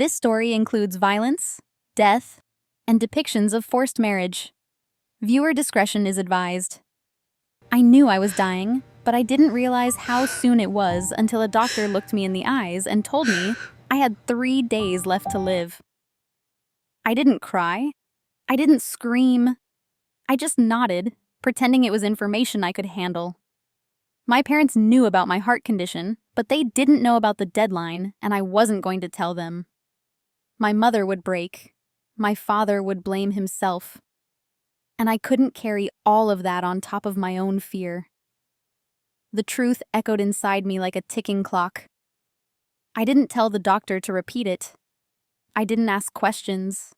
This story includes violence, death, and depictions of forced marriage. Viewer discretion is advised. I knew I was dying, but I didn't realize how soon it was until a doctor looked me in the eyes and told me I had 3 days left to live. I didn't cry. I didn't scream. I just nodded, pretending it was information I could handle. My parents knew about my heart condition, but they didn't know about the deadline, and I wasn't going to tell them. My mother would break. My father would blame himself. And I couldn't carry all of that on top of my own fear. The truth echoed inside me like a ticking clock. I didn't tell the doctor to repeat it. I didn't ask questions.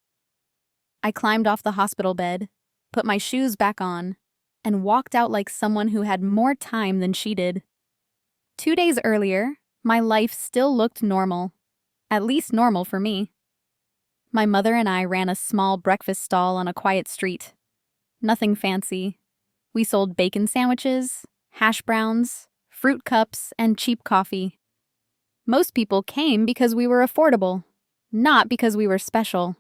I climbed off the hospital bed, put my shoes back on, and walked out like someone who had more time than she did. 2 days earlier, my life still looked normal, at least normal for me. My mother and I ran a small breakfast stall on a quiet street. Nothing fancy. We sold bacon sandwiches, hash browns, fruit cups, and cheap coffee. Most people came because we were affordable, not because we were special.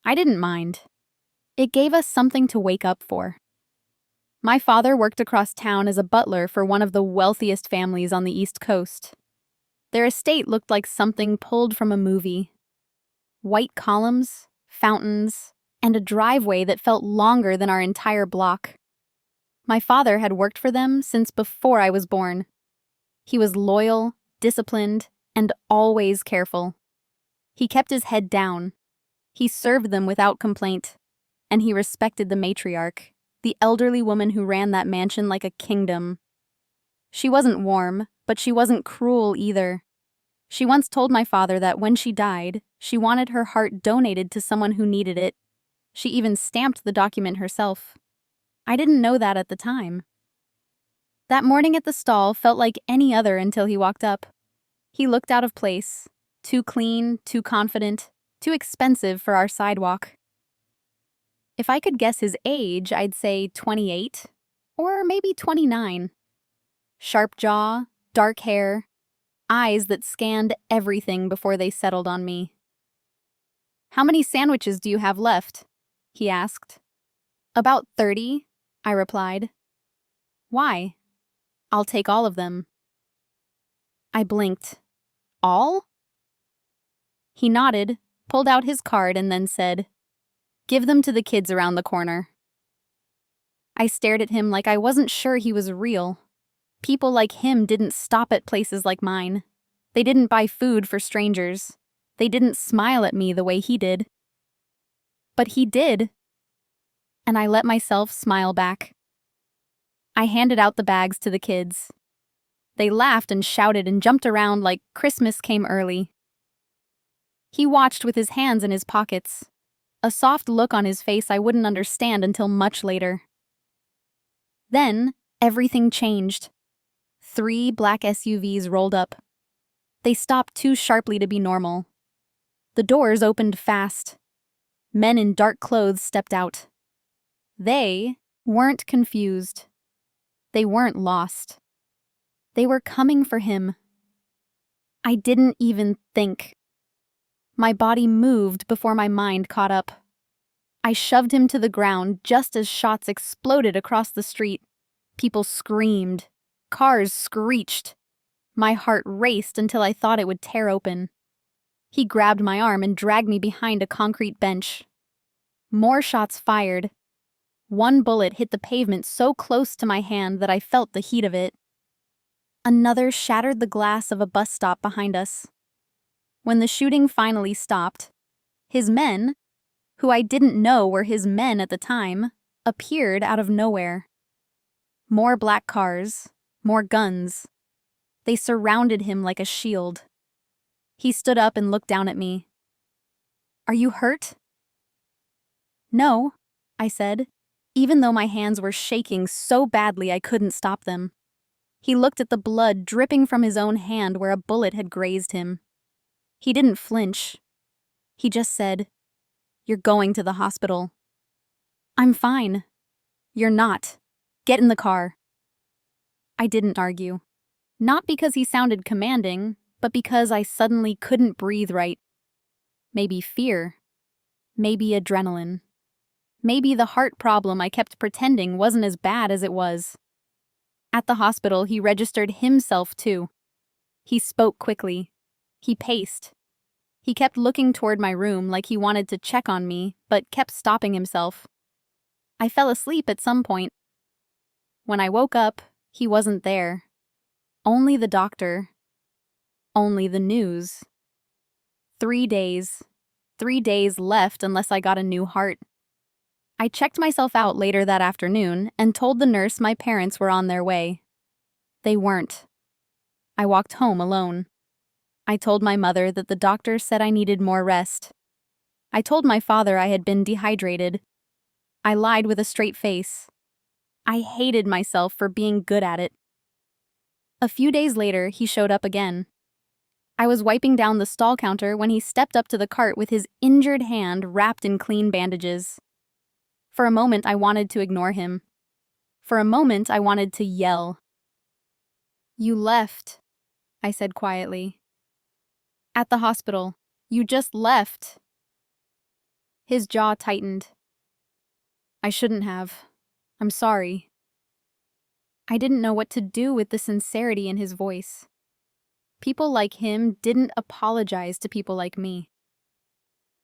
I didn't mind. It gave us something to wake up for. My father worked across town as a butler for one of the wealthiest families on the East Coast. Their estate looked like something pulled from a movie. White columns, fountains, and a driveway that felt longer than our entire block. My father had worked for them since before I was born. He was loyal, disciplined, and always careful. He kept his head down. He served them without complaint. And he respected the matriarch, the elderly woman who ran that mansion like a kingdom. She wasn't warm, but she wasn't cruel either. She once told my father that when she died, she wanted her heart donated to someone who needed it. She even stamped the document herself. I didn't know that at the time. That morning at the stall felt like any other until he walked up. He looked out of place, too clean, too confident, too expensive for our sidewalk. If I could guess his age, I'd say 28, or maybe 29. Sharp jaw, dark hair, eyes that scanned everything before they settled on me. "How many sandwiches do you have left?" he asked. "About 30, I replied. "Why?" "I'll take all of them." I blinked. "All?" He nodded, pulled out his card, and then said, "Give them to the kids around the corner." I stared at him like I wasn't sure he was real. People like him didn't stop at places like mine. They didn't buy food for strangers. They didn't smile at me the way he did. But he did. And I let myself smile back. I handed out the bags to the kids. They laughed and shouted and jumped around like Christmas came early. He watched with his hands in his pockets, a soft look on his face I wouldn't understand until much later. Then, everything changed. 3 black SUVs rolled up. They stopped too sharply to be normal. The doors opened fast. Men in dark clothes stepped out. They weren't confused. They weren't lost. They were coming for him. I didn't even think. My body moved before my mind caught up. I shoved him to the ground just as shots exploded across the street. People screamed. Cars screeched. My heart raced until I thought it would tear open. He grabbed my arm and dragged me behind a concrete bench. More shots fired. One bullet hit the pavement so close to my hand that I felt the heat of it. Another shattered the glass of a bus stop behind us. When the shooting finally stopped, his men, who I didn't know were his men at the time, appeared out of nowhere. More black cars, more guns. They surrounded him like a shield. He stood up and looked down at me. "Are you hurt?" "No," I said, even though my hands were shaking so badly I couldn't stop them. He looked at the blood dripping from his own hand where a bullet had grazed him. He didn't flinch. He just said, "You're going to the hospital." "I'm fine." "You're not. Get in the car." I didn't argue. Not because he sounded commanding, but because I suddenly couldn't breathe right. Maybe fear. Maybe adrenaline. Maybe the heart problem I kept pretending wasn't as bad as it was. At the hospital, he registered himself too. He spoke quickly. He paced. He kept looking toward my room like he wanted to check on me, but kept stopping himself. I fell asleep at some point. When I woke up, he wasn't there. Only the doctor. Only the news. 3 days. 3 days left unless I got a new heart. I checked myself out later that afternoon and told the nurse my parents were on their way. They weren't. I walked home alone. I told my mother that the doctor said I needed more rest. I told my father I had been dehydrated. I lied with a straight face. I hated myself for being good at it. A few days later, he showed up again. I was wiping down the stall counter when he stepped up to the cart with his injured hand wrapped in clean bandages. For a moment, I wanted to ignore him. For a moment, I wanted to yell. "You left," I said quietly. "At the hospital. You just left." His jaw tightened. "I shouldn't have. I'm sorry." I didn't know what to do with the sincerity in his voice. People like him didn't apologize to people like me.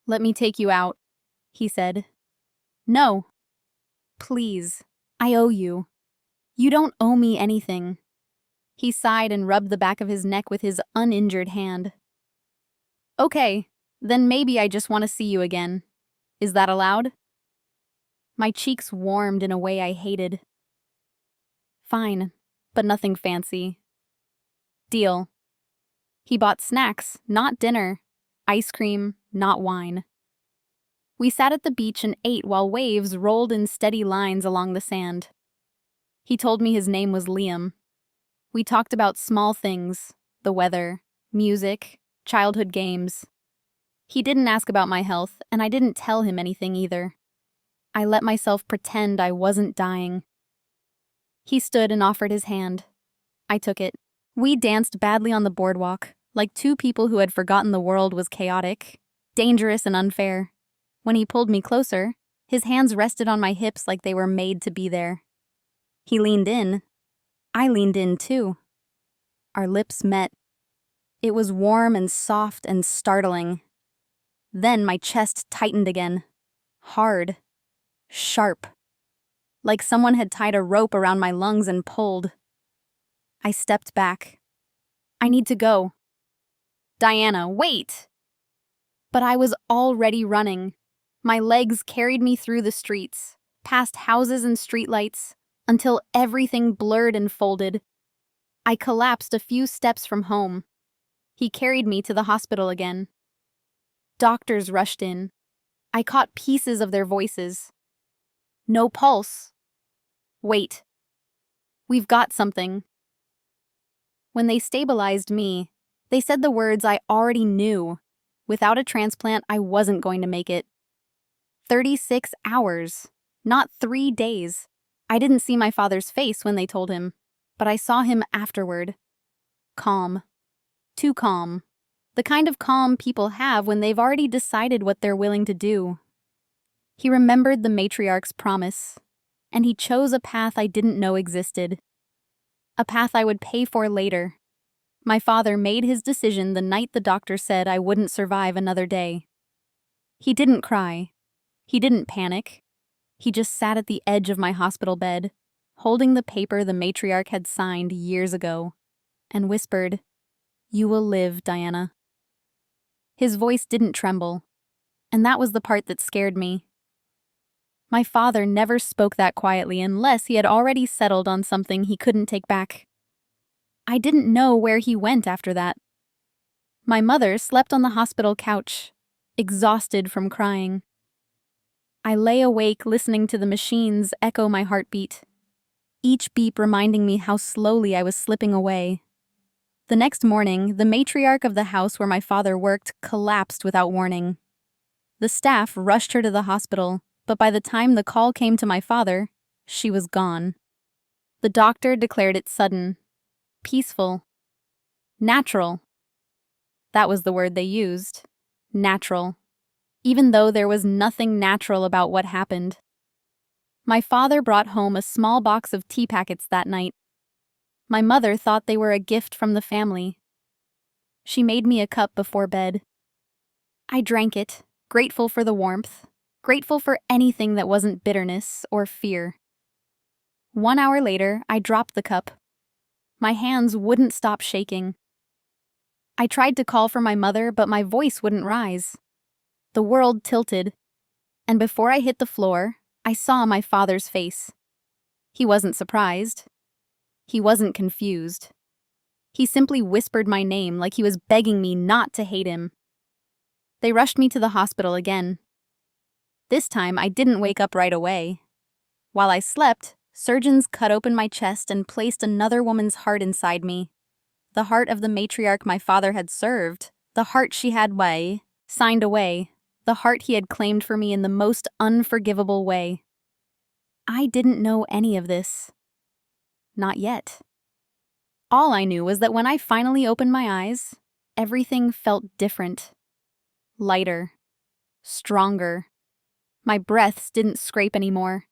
"Let me take you out," he said. "No. Please. I owe you. You don't owe me anything." He sighed and rubbed the back of his neck with his uninjured hand. "Okay, then maybe I just want to see you again. Is that allowed?" My cheeks warmed in a way I hated. "Fine, but nothing fancy." "Deal." He bought snacks, not dinner. Ice cream, not wine. We sat at the beach and ate while waves rolled in steady lines along the sand. He told me his name was Liam. We talked about small things, the weather, music, childhood games. He didn't ask about my health, and I didn't tell him anything either. I let myself pretend I wasn't dying. He stood and offered his hand. I took it. We danced badly on the boardwalk, like two people who had forgotten the world was chaotic, dangerous and unfair. When he pulled me closer, his hands rested on my hips like they were made to be there. He leaned in. I leaned in too. Our lips met. It was warm and soft and startling. Then my chest tightened again. Hard. Sharp. Like someone had tied a rope around my lungs and pulled. I stepped back. "I need to go." "Diana, wait!" But I was already running. My legs carried me through the streets, past houses and streetlights, until everything blurred and folded. I collapsed a few steps from home. He carried me to the hospital again. Doctors rushed in. I caught pieces of their voices. "No pulse." "Wait. We've got something." When they stabilized me, they said the words I already knew. Without a transplant, I wasn't going to make it. 36 hours, not 3 days. I didn't see my father's face when they told him, but I saw him afterward. Calm. Too calm. The kind of calm people have when they've already decided what they're willing to do. He remembered the matriarch's promise, and he chose a path I didn't know existed. A path I would pay for later. My father made his decision the night the doctor said I wouldn't survive another day. He didn't cry. He didn't panic. He just sat at the edge of my hospital bed, holding the paper the matriarch had signed years ago, and whispered, "You will live, Diana." His voice didn't tremble, and that was the part that scared me. My father never spoke that quietly unless he had already settled on something he couldn't take back. I didn't know where he went after that. My mother slept on the hospital couch, exhausted from crying. I lay awake listening to the machines echo my heartbeat, each beep reminding me how slowly I was slipping away. The next morning, the matriarch of the house where my father worked collapsed without warning. The staff rushed her to the hospital, but by the time the call came to my father, she was gone. The doctor declared it sudden, peaceful, natural. That was the word they used, natural. even though there was nothing natural about what happened. My father brought home a small box of tea packets that night. My mother thought they were a gift from the family. She made me a cup before bed. I drank it, grateful for the warmth, grateful for anything that wasn't bitterness or fear. 1 hour later, I dropped the cup. My hands wouldn't stop shaking. I tried to call for my mother, but my voice wouldn't rise. The world tilted, and before I hit the floor, I saw my father's face. He wasn't surprised. He wasn't confused. He simply whispered my name like he was begging me not to hate him. They rushed me to the hospital again. This time, I didn't wake up right away. While I slept, surgeons cut open my chest and placed another woman's heart inside me. The heart of the matriarch my father had served, the heart she had signed away, the heart he had claimed for me in the most unforgivable way. I didn't know any of this. Not yet. All I knew was that when I finally opened my eyes, everything felt different. Lighter. Stronger. My breaths didn't scrape anymore.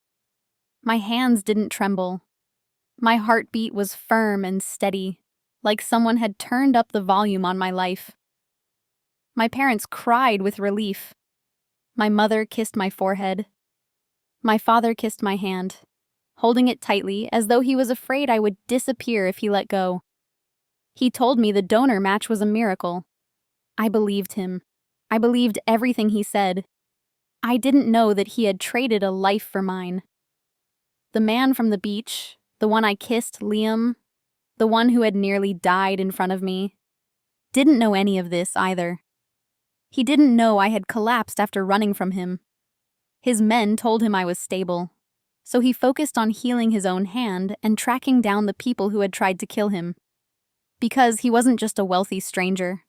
My hands didn't tremble. My heartbeat was firm and steady, like someone had turned up the volume on my life. My parents cried with relief. My mother kissed my forehead. My father kissed my hand, holding it tightly as though he was afraid I would disappear if he let go. He told me the donor match was a miracle. I believed him. I believed everything he said. I didn't know that he had traded a life for mine. The man from the beach, the one I kissed, Liam, the one who had nearly died in front of me, didn't know any of this either. He didn't know I had collapsed after running from him. His men told him I was stable, so he focused on healing his own hand and tracking down the people who had tried to kill him. Because he wasn't just a wealthy stranger.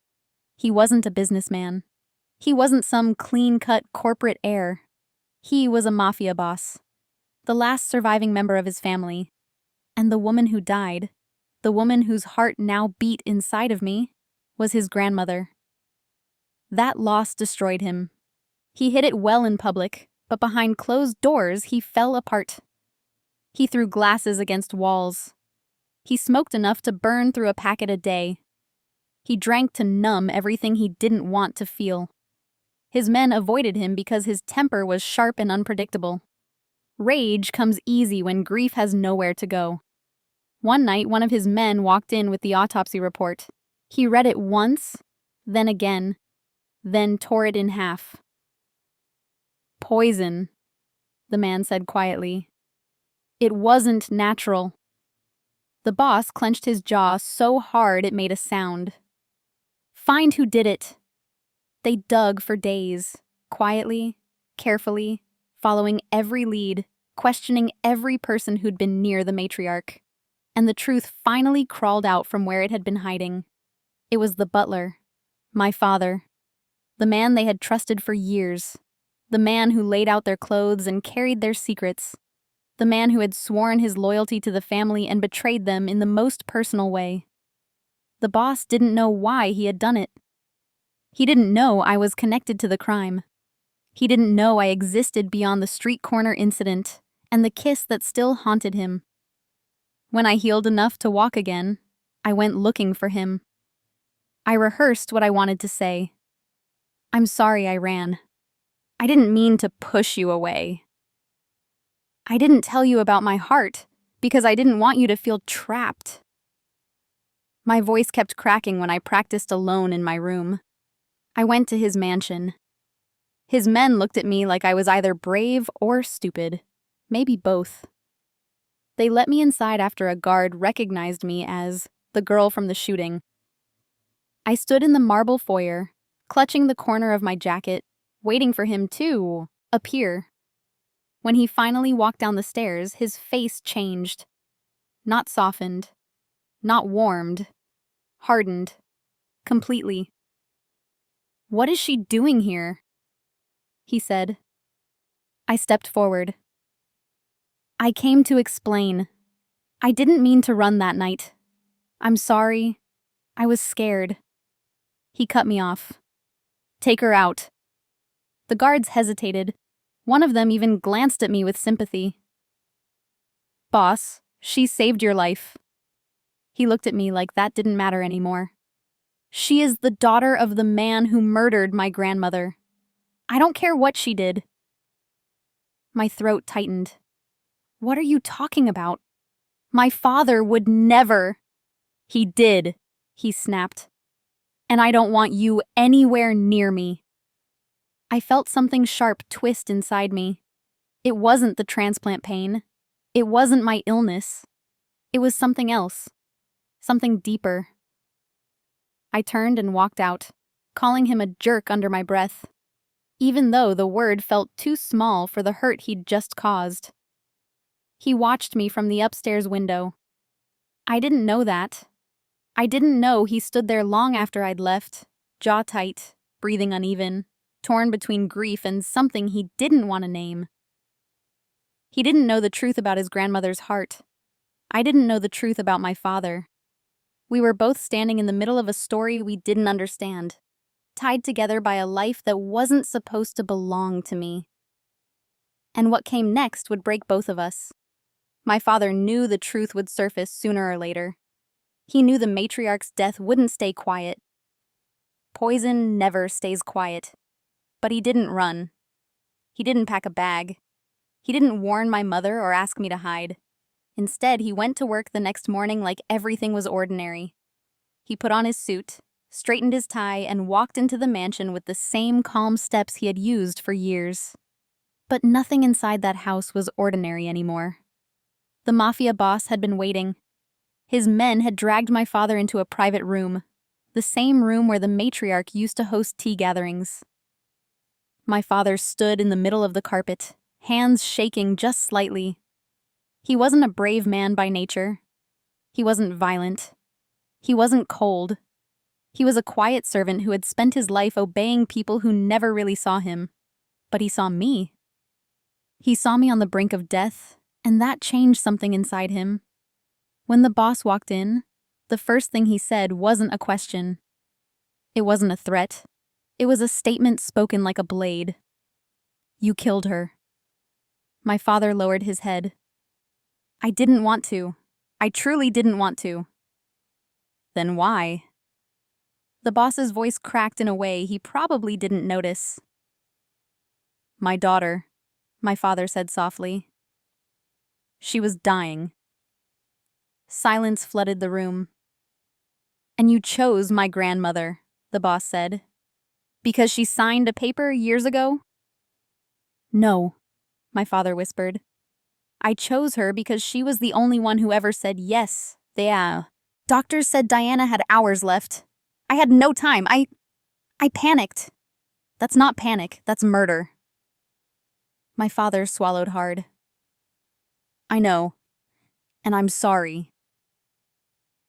He wasn't a businessman. He wasn't some clean-cut corporate heir. He was a mafia boss, the last surviving member of his family. And the woman who died, the woman whose heart now beat inside of me, was his grandmother. That loss destroyed him. He hid it well in public, but behind closed doors he fell apart. He threw glasses against walls. He smoked enough to burn through a packet a day. He drank to numb everything he didn't want to feel. His men avoided him because his temper was sharp and unpredictable. Rage comes easy when grief has nowhere to go. One night, one of his men walked in with the autopsy report. He read it once, then again, then tore it in half. "Poison," the man said quietly. "It wasn't natural." The boss clenched his jaw so hard it made a sound. "Find who did it." They dug for days, quietly, carefully, following every lead, questioning every person who'd been near the matriarch. And the truth finally crawled out from where it had been hiding. It was the butler, my father, the man they had trusted for years, the man who laid out their clothes and carried their secrets, the man who had sworn his loyalty to the family and betrayed them in the most personal way. The boss didn't know why he had done it. He didn't know I was connected to the crime. He didn't know I existed beyond the street corner incident and the kiss that still haunted him. When I healed enough to walk again, I went looking for him. I rehearsed what I wanted to say. "I'm sorry I ran. I didn't mean to push you away. I didn't tell you about my heart because I didn't want you to feel trapped." My voice kept cracking when I practiced alone in my room. I went to his mansion. His men looked at me like I was either brave or stupid, maybe both. They let me inside after a guard recognized me as the girl from the shooting. I stood in the marble foyer, clutching the corner of my jacket, waiting for him to appear. When he finally walked down the stairs, his face changed. Not softened, not warmed, hardened, completely. "What is she doing here?" he said. I stepped forward. "I came to explain. I didn't mean to run that night. I'm sorry. I was scared." He cut me off. "Take her out." The guards hesitated. One of them even glanced at me with sympathy. "Boss, she saved your life." He looked at me like that didn't matter anymore. "She is the daughter of the man who murdered my grandmother. I don't care what she did." My throat tightened. "What are you talking about? My father would never." "He did," he snapped. "And I don't want you anywhere near me." I felt something sharp twist inside me. It wasn't the transplant pain. It wasn't my illness. It was something else. Something deeper. I turned and walked out, calling him a jerk under my breath, even though the word felt too small for the hurt he'd just caused. He watched me from the upstairs window. I didn't know that. I didn't know he stood there long after I'd left, jaw tight, breathing uneven, torn between grief and something he didn't want to name. He didn't know the truth about his grandmother's heart. I didn't know the truth about my father. We were both standing in the middle of a story we didn't understand, tied together by a life that wasn't supposed to belong to me. And what came next would break both of us. My father knew the truth would surface sooner or later. He knew the matriarch's death wouldn't stay quiet. Poison never stays quiet. But he didn't run. He didn't pack a bag. He didn't warn my mother or ask me to hide. Instead, he went to work the next morning like everything was ordinary. He put on his suit, straightened his tie, and walked into the mansion with the same calm steps he had used for years. But nothing inside that house was ordinary anymore. The Mafia boss had been waiting. His men had dragged my father into a private room, the same room where the matriarch used to host tea gatherings. My father stood in the middle of the carpet, hands shaking just slightly. He wasn't a brave man by nature. He wasn't violent. He wasn't cold. He was a quiet servant who had spent his life obeying people who never really saw him. But he saw me. He saw me on the brink of death, and that changed something inside him. When the boss walked in, the first thing he said wasn't a question. It wasn't a threat. It was a statement spoken like a blade. "You killed her." My father lowered his head. "I didn't want to. I truly didn't want to." "Then why?" The boss's voice cracked in a way he probably didn't notice. "My daughter," my father said softly. "She was dying." Silence flooded the room. "And you chose my grandmother," the boss said. "Because she signed a paper years ago?" "No," my father whispered. "I chose her because she was the only one who ever said yes. Doctors said Diana had hours left. I had no time. I panicked." "That's not panic, that's murder." My father swallowed hard. "I know, and I'm sorry."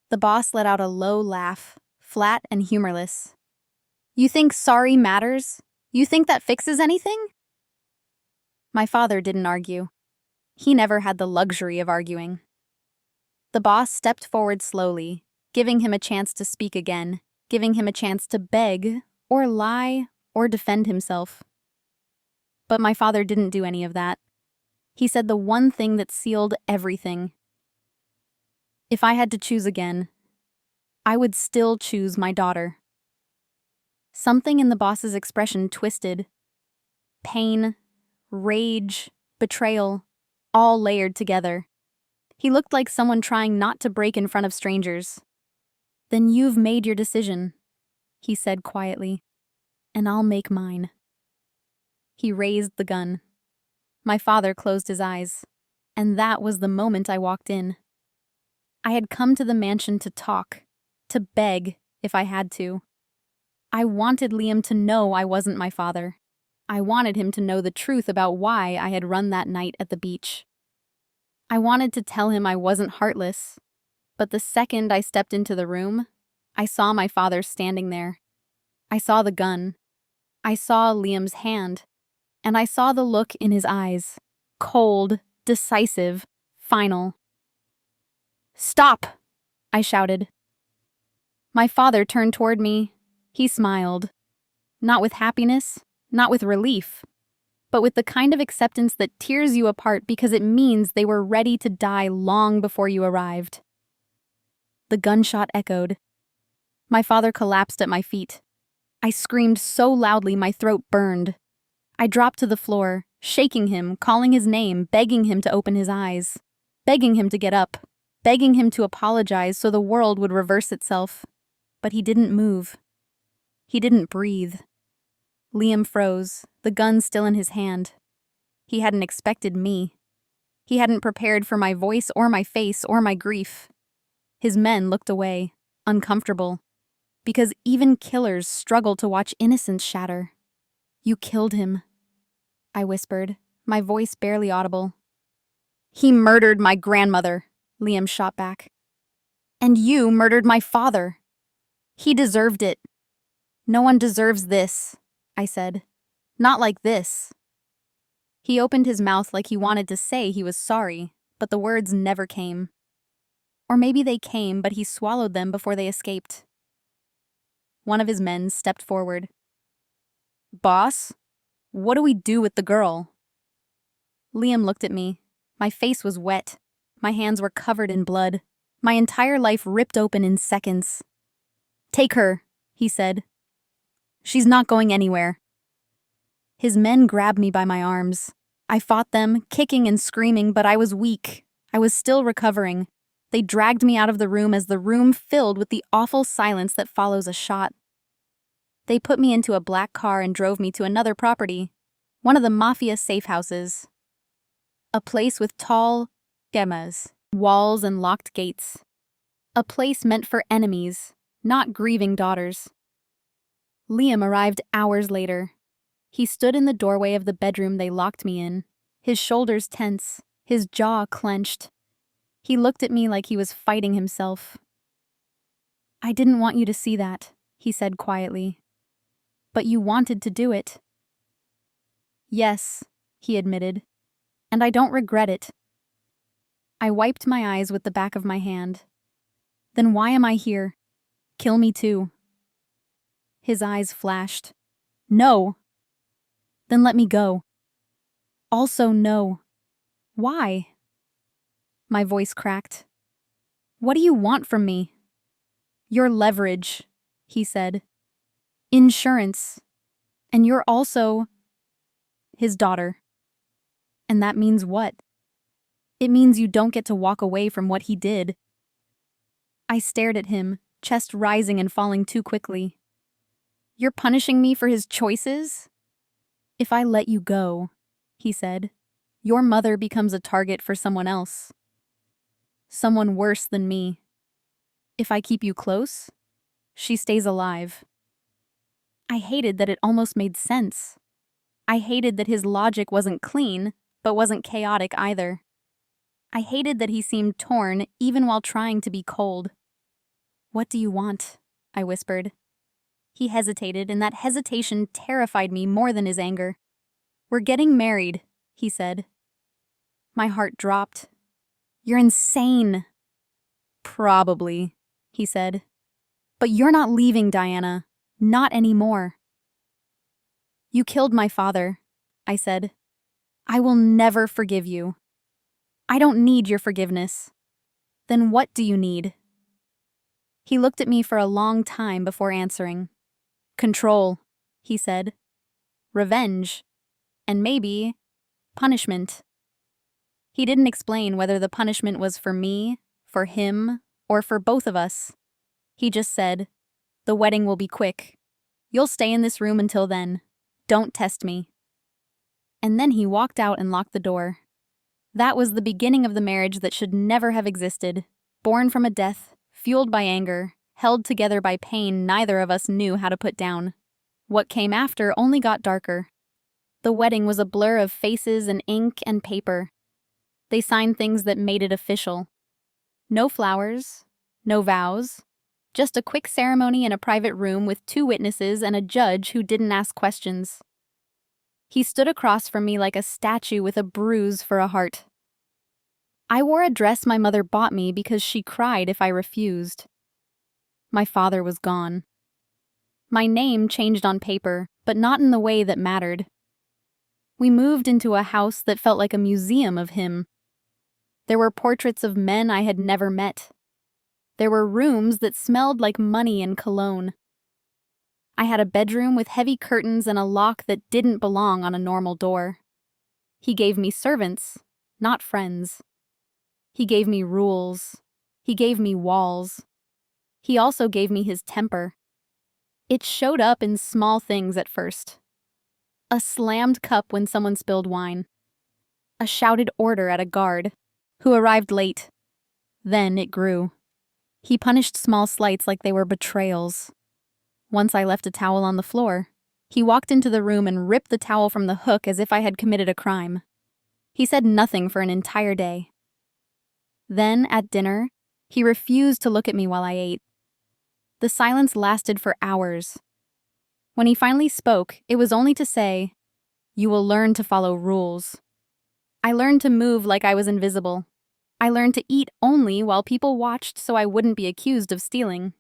The boss let out a low laugh, flat and humorless. "You think sorry matters? You think that fixes anything?" My father didn't argue. He never had the luxury of arguing. The boss stepped forward slowly, giving him a chance to speak again, giving him a chance to beg, or lie, or defend himself. But my father didn't do any of that. He said the one thing that sealed everything. "If I had to choose again, I would still choose my daughter." Something in the boss's expression twisted. Pain, rage, betrayal, all layered together. He looked like someone trying not to break in front of strangers. "Then you've made your decision," he said quietly, "and I'll make mine." He raised the gun. My father closed his eyes, and that was the moment I walked in. I had come to the mansion to talk, to beg if I had to. I wanted Liam to know I wasn't my father. I wanted him to know the truth about why I had run that night at the beach. I wanted to tell him I wasn't heartless, but the second I stepped into the room, I saw my father standing there. I saw the gun. I saw Liam's hand, and I saw the look in his eyes. Cold, decisive, final. "Stop!" I shouted. My father turned toward me. He smiled. Not with happiness, Not with relief, but with the kind of acceptance that tears you apart because it means they were ready to die long before you arrived. The gunshot echoed. My father collapsed at my feet. I screamed so loudly my throat burned. I dropped to the floor, shaking him, calling his name, begging him to open his eyes, begging him to get up, begging him to apologize so the world would reverse itself. But he didn't move. He didn't breathe. Liam froze, the gun still in his hand. He hadn't expected me. He hadn't prepared for my voice or my face or my grief. His men looked away, uncomfortable, because even killers struggle to watch innocence shatter. You killed him, I whispered, my voice barely audible. He murdered my grandmother, Liam shot back. And you murdered my father. He deserved it. No one deserves this, I said. Not like this. He opened his mouth like he wanted to say he was sorry, but the words never came. Or maybe they came, but he swallowed them before they escaped. One of his men stepped forward. Boss, what do we do with the girl? Liam looked at me. My face was wet. My hands were covered in blood. My entire life ripped open in seconds. Take her, he said. She's not going anywhere. His men grabbed me by my arms. I fought them, kicking and screaming, but I was weak. I was still recovering. They dragged me out of the room as the room filled with the awful silence that follows a shot. They put me into a black car and drove me to another property, one of the Mafia safe houses. A place with tall gemmas, walls and locked gates. A place meant for enemies, not grieving daughters. Liam arrived hours later. He stood in the doorway of the bedroom they locked me in, his shoulders tense, his jaw clenched. He looked at me like he was fighting himself. I didn't want you to see that, he said quietly. But you wanted to do it. Yes, he admitted, and I don't regret it. I wiped my eyes with the back of my hand. Then why am I here? Kill me too. His eyes flashed. No. Then let me go. Also no. Why? My voice cracked. What do you want from me? Your leverage, he said. Insurance. And you're also his daughter. And that means what? It means you don't get to walk away from what he did. I stared at him, chest rising and falling too quickly. You're punishing me for his choices? If I let you go, he said, your mother becomes a target for someone else. Someone worse than me. If I keep you close, she stays alive. I hated that it almost made sense. I hated that his logic wasn't clean, but wasn't chaotic either. I hated that he seemed torn even while trying to be cold. What do you want? I whispered. He hesitated, and that hesitation terrified me more than his anger. We're getting married, he said. My heart dropped. You're insane. Probably, he said. But you're not leaving, Diana. Not anymore. You killed my father, I said. I will never forgive you. I don't need your forgiveness. Then what do you need? He looked at me for a long time before answering. Control, he said. Revenge. And maybe punishment. He didn't explain whether the punishment was for me, for him, or for both of us. He just said, the wedding will be quick. You'll stay in this room until then. Don't test me. And then he walked out and locked the door. That was the beginning of the marriage that should never have existed, born from a death, fueled by anger, held together by pain neither of us knew how to put down. What came after only got darker. The wedding was a blur of faces and ink and paper. They signed things that made it official. No flowers, no vows, just a quick ceremony in a private room with 2 witnesses and a judge who didn't ask questions. He stood across from me like a statue with a bruise for a heart. I wore a dress my mother bought me because she cried if I refused. My father was gone. My name changed on paper, but not in the way that mattered. We moved into a house that felt like a museum of him. There were portraits of men I had never met. There were rooms that smelled like money and cologne. I had a bedroom with heavy curtains and a lock that didn't belong on a normal door. He gave me servants, not friends. He gave me rules. He gave me walls. He also gave me his temper. It showed up in small things at first. A slammed cup when someone spilled wine. A shouted order at a guard, who arrived late. Then it grew. He punished small slights like they were betrayals. Once I left a towel on the floor. He walked into the room and ripped the towel from the hook as if I had committed a crime. He said nothing for an entire day. Then, at dinner, he refused to look at me while I ate. The silence lasted for hours. When he finally spoke, it was only to say, "You will learn to follow rules." I learned to move like I was invisible. I learned to eat only while people watched so I wouldn't be accused of stealing.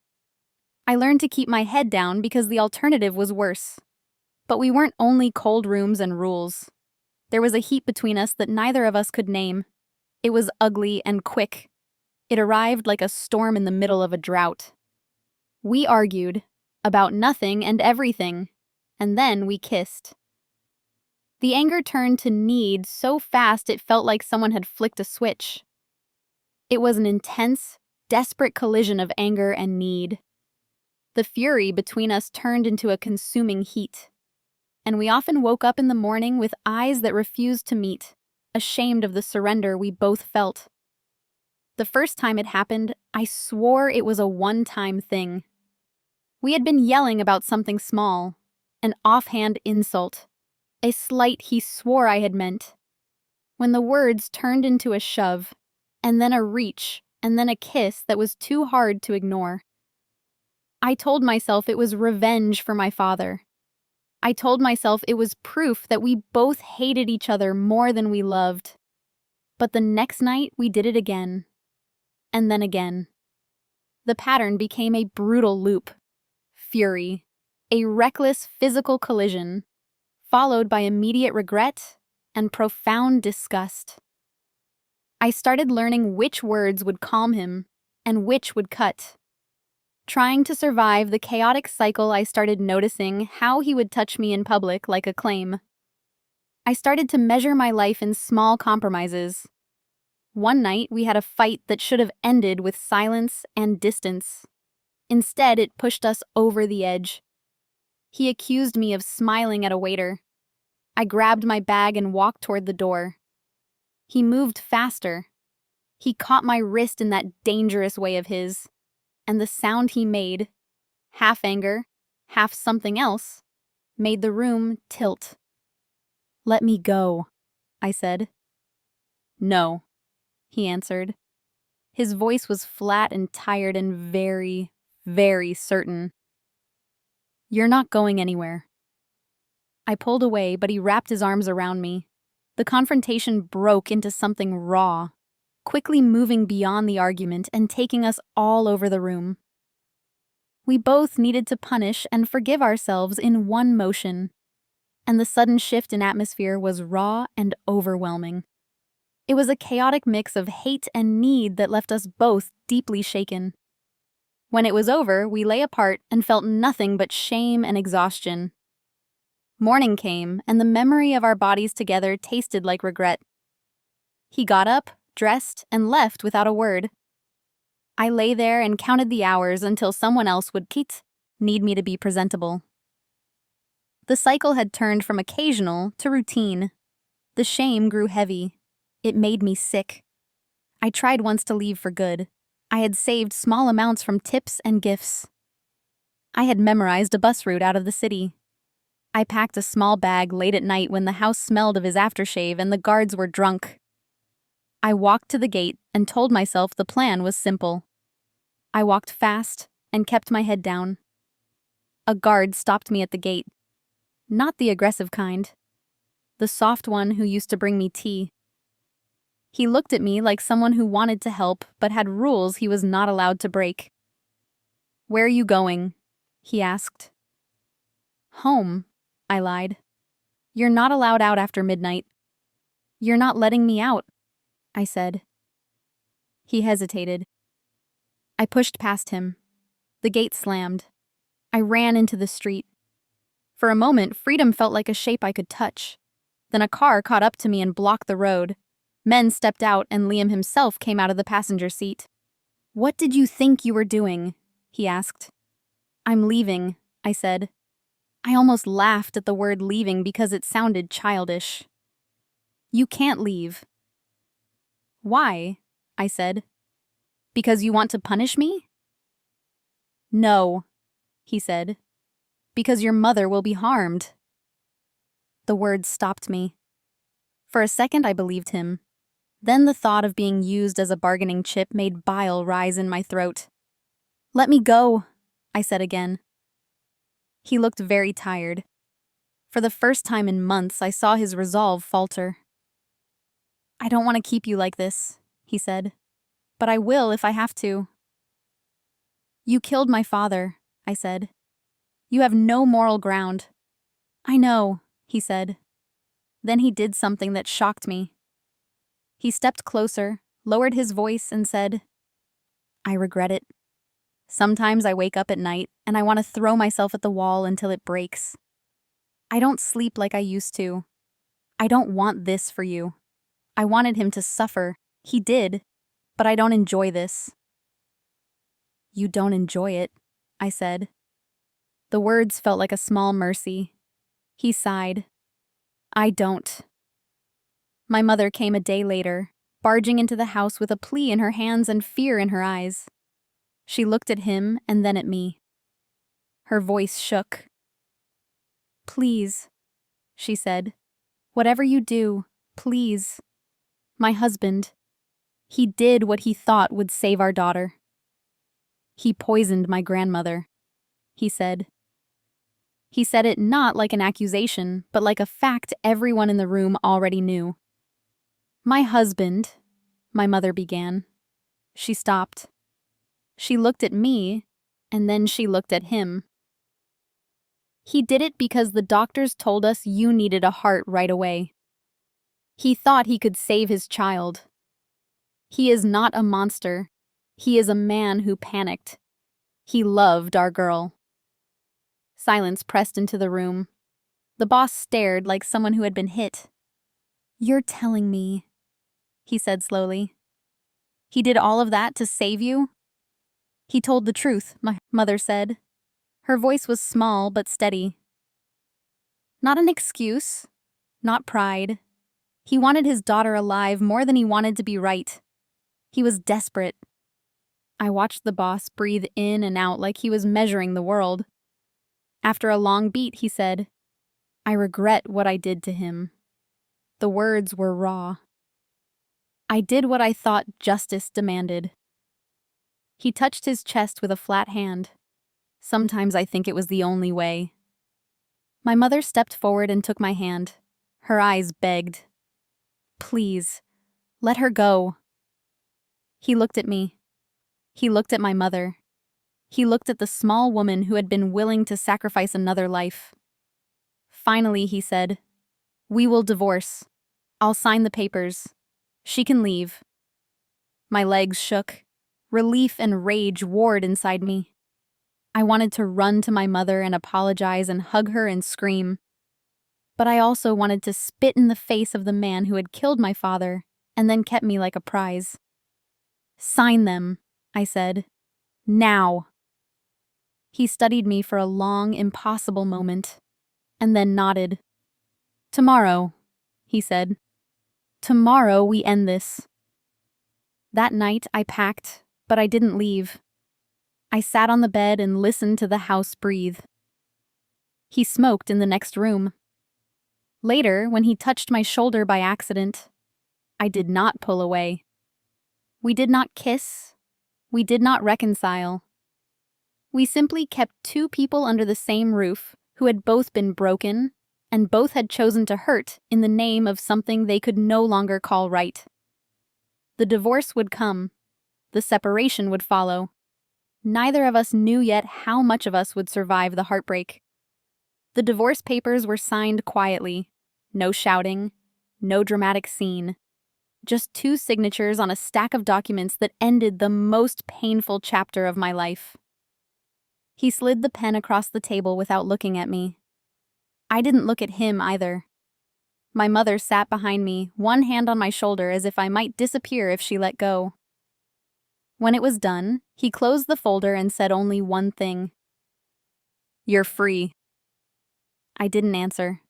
I learned to keep my head down because the alternative was worse. But we weren't only cold rooms and rules. There was a heat between us that neither of us could name. It was ugly and quick. It arrived like a storm in the middle of a drought. We argued about nothing and everything, and then we kissed. The anger turned to need so fast it felt like someone had flicked a switch. It was an intense, desperate collision of anger and need. The fury between us turned into a consuming heat, and we often woke up in the morning with eyes that refused to meet, ashamed of the surrender we both felt. The first time it happened, I swore it was a one-time thing. We had been yelling about something small, an offhand insult, a slight he swore I had meant. When the words turned into a shove, and then a reach, and then a kiss that was too hard to ignore. I told myself it was revenge for my father. I told myself it was proof that we both hated each other more than we loved. But the next night, we did it again. And then again. The pattern became a brutal loop. Fury. A reckless physical collision, followed by immediate regret and profound disgust. I started learning which words would calm him and which would cut. Trying to survive the chaotic cycle, I started noticing how he would touch me in public like a claim. I started to measure my life in small compromises. One night, we had a fight that should have ended with silence and distance. Instead, it pushed us over the edge. He accused me of smiling at a waiter. I grabbed my bag and walked toward the door. He moved faster. He caught my wrist in that dangerous way of his. And the sound he made, half anger, half something else, made the room tilt. "Let me go," I said. "No," he answered. His voice was flat and tired and very, very certain. "You're not going anywhere." I pulled away, but he wrapped his arms around me. The confrontation broke into something raw, quickly moving beyond the argument and taking us all over the room. We both needed to punish and forgive ourselves in one motion, and the sudden shift in atmosphere was raw and overwhelming. It was a chaotic mix of hate and need that left us both deeply shaken. When it was over, we lay apart and felt nothing but shame and exhaustion. Morning came, and the memory of our bodies together tasted like regret. He got up, dressed, and left without a word. I lay there and counted the hours until someone else would need me to be presentable. The cycle had turned from occasional to routine. The shame grew heavy. It made me sick. I tried once to leave for good. I had saved small amounts from tips and gifts. I had memorized a bus route out of the city. I packed a small bag late at night when the house smelled of his aftershave and the guards were drunk. I walked to the gate and told myself the plan was simple. I walked fast and kept my head down. A guard stopped me at the gate. Not the aggressive kind. The soft one who used to bring me tea. He looked at me like someone who wanted to help but had rules he was not allowed to break. "Where are you going?" he asked. "Home," I lied. You're not allowed out after midnight. You're not letting me out, I said. He hesitated. I pushed past him. The gate slammed. I ran into the street. For a moment, freedom felt like a shape I could touch. Then a car caught up to me and blocked the road. Men stepped out and Liam himself came out of the passenger seat. What did you think you were doing? He asked. I'm leaving, I said. I almost laughed at the word leaving because it sounded childish. You can't leave. Why? I said. Because you want to punish me? No, he said. Because your mother will be harmed. The words stopped me. For a second I believed him. Then the thought of being used as a bargaining chip made bile rise in my throat. Let me go, I said again. He looked very tired. For the first time in months, I saw his resolve falter. I don't want to keep you like this, he said. But I will if I have to. You killed my father, I said. You have no moral ground. I know, he said. Then he did something that shocked me. He stepped closer, lowered his voice, and said, I regret it. Sometimes I wake up at night and I want to throw myself at the wall until it breaks. I don't sleep like I used to. I don't want this for you. I wanted him to suffer. He did. But I don't enjoy this. You don't enjoy it, I said. The words felt like a small mercy. He sighed. I don't. My mother came a day later, barging into the house with a plea in her hands and fear in her eyes. She looked at him and then at me. Her voice shook. Please, she said. Whatever you do, please. My husband. He did what he thought would save our daughter. He poisoned my grandmother, he said. He said it not like an accusation, but like a fact everyone in the room already knew. My husband, my mother began. She stopped. She looked at me, and then she looked at him. He did it because the doctors told us you needed a heart right away. He thought he could save his child. He is not a monster. He is a man who panicked. He loved our girl. Silence pressed into the room. The boss stared like someone who had been hit. You're telling me, he said slowly. He did all of that to save you? He told the truth, my mother said. Her voice was small but steady. Not an excuse, not pride. He wanted his daughter alive more than he wanted to be right. He was desperate. I watched the boss breathe in and out like he was measuring the world. After a long beat, he said, I regret what I did to him. The words were raw. I did what I thought justice demanded. He touched his chest with a flat hand. Sometimes I think it was the only way. My mother stepped forward and took my hand. Her eyes begged. Please, let her go. He looked at me. He looked at my mother. He looked at the small woman who had been willing to sacrifice another life. Finally, he said, We will divorce. I'll sign the papers. She can leave. My legs shook. Relief and rage warred inside me. I wanted to run to my mother and apologize and hug her and scream. But I also wanted to spit in the face of the man who had killed my father and then kept me like a prize. Sign them, I said. Now. He studied me for a long, impossible moment, and then nodded. Tomorrow, he said. Tomorrow we end this. That night I packed, but I didn't leave. I sat on the bed and listened to the house breathe. He smoked in the next room. Later, when he touched my shoulder by accident, I did not pull away. We did not kiss. We did not reconcile. We simply kept two people under the same roof who had both been broken and both had chosen to hurt in the name of something they could no longer call right. The divorce would come. The separation would follow. Neither of us knew yet how much of us would survive the heartbreak. The divorce papers were signed quietly. No shouting, no dramatic scene. Just two signatures on a stack of documents that ended the most painful chapter of my life. He slid the pen across the table without looking at me. I didn't look at him either. My mother sat behind me, one hand on my shoulder as if I might disappear if she let go. When it was done, he closed the folder and said only one thing. "You're free." I didn't answer.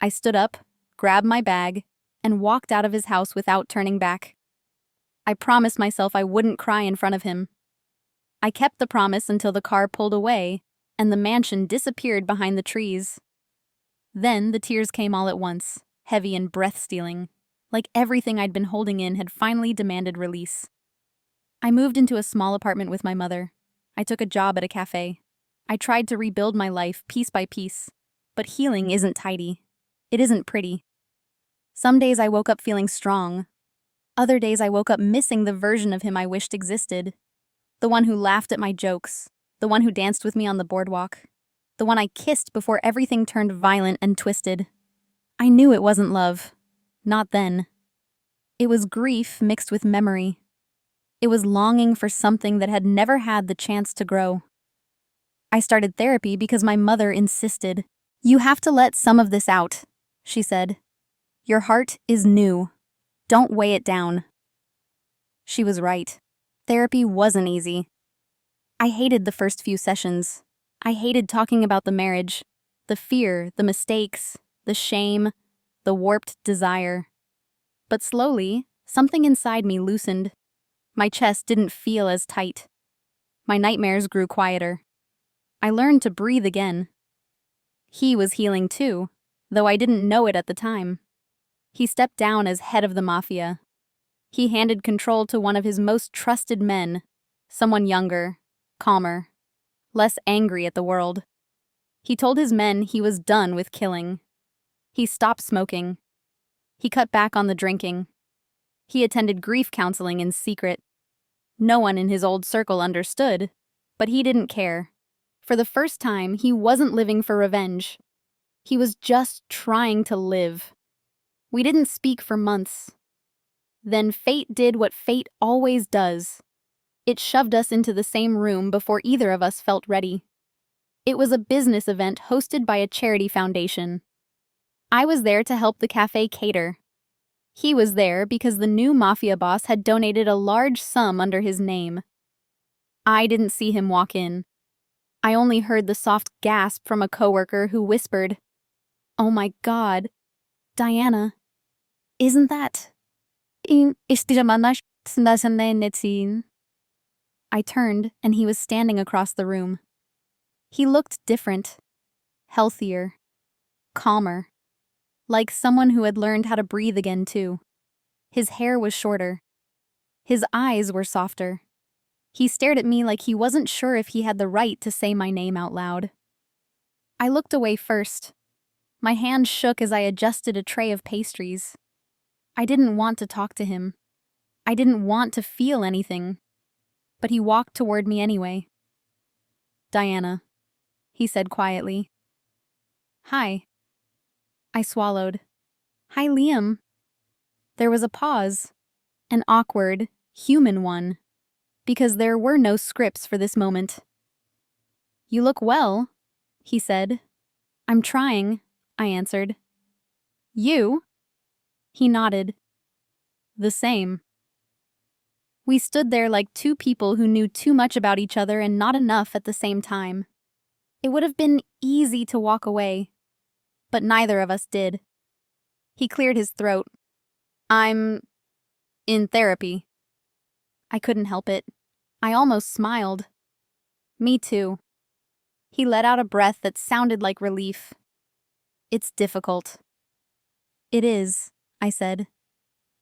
I stood up, grabbed my bag, and walked out of his house without turning back. I promised myself I wouldn't cry in front of him. I kept the promise until the car pulled away and the mansion disappeared behind the trees. Then the tears came all at once, heavy and breath-stealing, like everything I'd been holding in had finally demanded release. I moved into a small apartment with my mother. I took a job at a cafe. I tried to rebuild my life piece by piece. But healing isn't tidy. It isn't pretty. Some days I woke up feeling strong. Other days I woke up missing the version of him I wished existed. The one who laughed at my jokes. The one who danced with me on the boardwalk. The one I kissed before everything turned violent and twisted. I knew it wasn't love. Not then. It was grief mixed with memory. It was longing for something that had never had the chance to grow. I started therapy because my mother insisted. "You have to let some of this out," she said. "Your heart is new. Don't weigh it down." She was right. Therapy wasn't easy. I hated the first few sessions. I hated talking about the marriage, the fear, the mistakes, the shame, the warped desire. But slowly, something inside me loosened. My chest didn't feel as tight. My nightmares grew quieter. I learned to breathe again. He was healing too, though I didn't know it at the time. He stepped down as head of the Mafia. He handed control to one of his most trusted men, someone younger, calmer, less angry at the world. He told his men he was done with killing. He stopped smoking. He cut back on the drinking. He attended grief counseling in secret. No one in his old circle understood, but he didn't care. For the first time, he wasn't living for revenge. He was just trying to live. We didn't speak for months. Then fate did what fate always does. It shoved us into the same room before either of us felt ready. It was a business event hosted by a charity foundation. I was there to help the cafe cater. He was there because the new Mafia boss had donated a large sum under his name. I didn't see him walk in. I only heard the soft gasp from a coworker who whispered, "Oh my God, Diana, isn't that?" I turned, and he was standing across the room. He looked different, healthier, calmer, like someone who had learned how to breathe again too. His hair was shorter. His eyes were softer. He stared at me like he wasn't sure if he had the right to say my name out loud. I looked away first. My hand shook as I adjusted a tray of pastries. I didn't want to talk to him. I didn't want to feel anything. But he walked toward me anyway. "Diana," he said quietly. "Hi." I swallowed. "Hi, Liam." There was a pause, an awkward, human one, because there were no scripts for this moment. "You look well," he said. "I'm trying," I answered. "You?" He nodded. "The same." We stood there like two people who knew too much about each other and not enough at the same time. It would have been easy to walk away, but neither of us did. He cleared his throat. "I'm in therapy." I couldn't help it. I almost smiled. "Me too." He let out a breath that sounded like relief. "It's difficult." "It is," I said,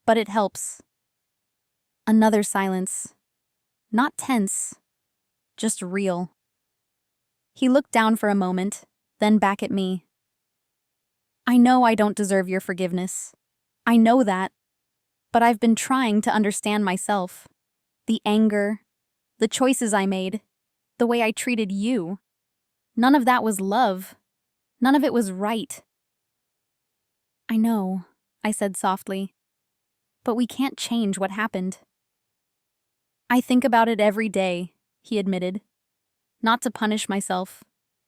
"but it helps." Another silence. Not tense, just real. He looked down for a moment, then back at me. "I know I don't deserve your forgiveness. I know that. But I've been trying to understand myself. The anger, the choices I made, the way I treated you. None of that was love. None of it was right. I know, I said softly, but we can't change what happened. I think about it every day, he admitted. Not to punish myself,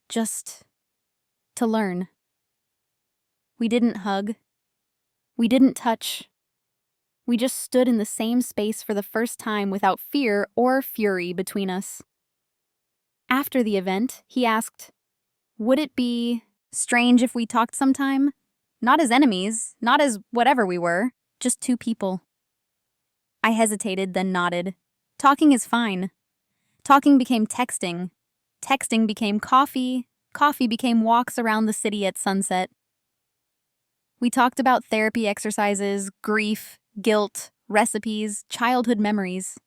just to learn. We didn't hug. We didn't touch. We just stood in the same space for the first time without fear or fury between us. After the event, he asked, would it be strange if we talked sometime? Not as enemies, not as whatever we were, just two people. I hesitated, then nodded. Talking is fine. Talking became texting. Texting became coffee. Coffee became walks around the city at sunset. We talked about therapy exercises, grief, guilt, recipes, childhood memories.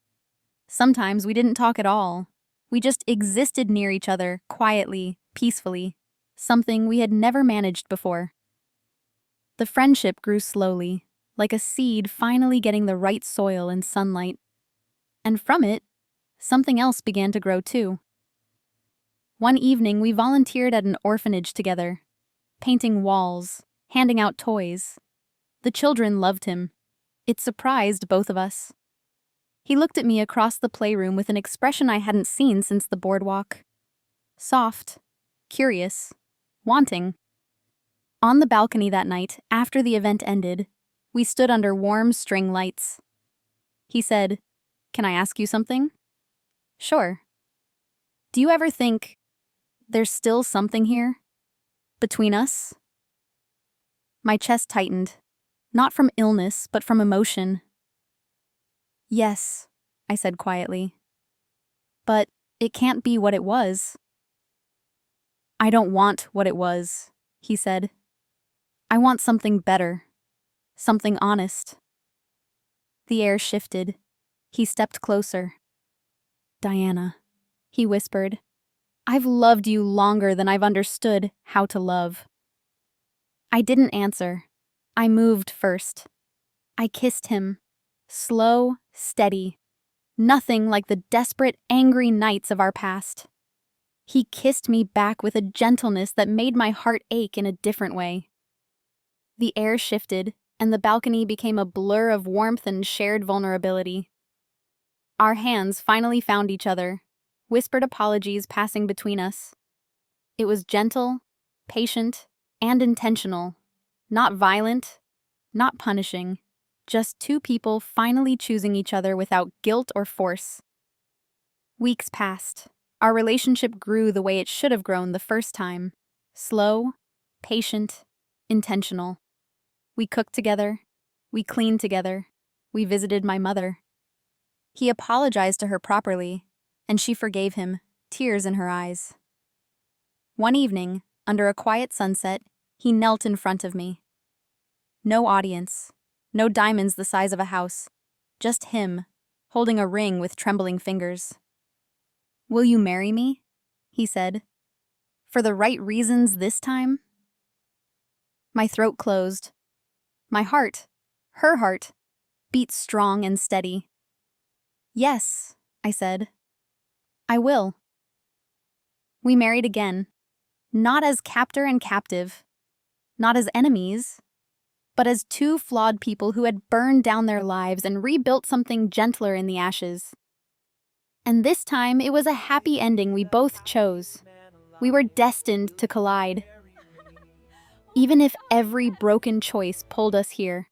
Sometimes we didn't talk at all. We just existed near each other, quietly, peacefully, something we had never managed before. The friendship grew slowly, like a seed finally getting the right soil and sunlight. And from it, something else began to grow too. One evening, we volunteered at an orphanage together, painting walls, handing out toys. The children loved him. It surprised both of us. He looked at me across the playroom with an expression I hadn't seen since the boardwalk. Soft, curious, wanting. On the balcony that night, after the event ended, we stood under warm string lights. He said, "Can I ask you something?" "Sure." "Do you ever think there's still something here? Between us?" My chest tightened, not from illness, but from emotion. "Yes," I said quietly. "But it can't be what it was." "I don't want what it was," he said. "I want something better, something honest." The air shifted. He stepped closer. "Diana," he whispered, "I've loved you longer than I've understood how to love." I didn't answer. I moved first. I kissed him. Slow, steady. Nothing like the desperate, angry nights of our past. He kissed me back with a gentleness that made my heart ache in a different way. The air shifted, and the balcony became a blur of warmth and shared vulnerability. Our hands finally found each other, whispered apologies passing between us. It was gentle, patient, and intentional. Not violent, not punishing. Just two people finally choosing each other without guilt or force. Weeks passed. Our relationship grew the way it should have grown the first time. Slow, patient, intentional. We cooked together. We cleaned together. We visited my mother. He apologized to her properly, and she forgave him, tears in her eyes. One evening, under a quiet sunset, he knelt in front of me. No audience. No diamonds the size of a house. Just him, holding a ring with trembling fingers. "Will you marry me?" he said. "For the right reasons this time?" My throat closed. My heart, her heart, beat strong and steady. "Yes," I said. "I will." We married again. Not as captor and captive. Not as enemies. But as two flawed people who had burned down their lives and rebuilt something gentler in the ashes. And this time, it was a happy ending we both chose. We were destined to collide. Even if every broken choice pulled us here.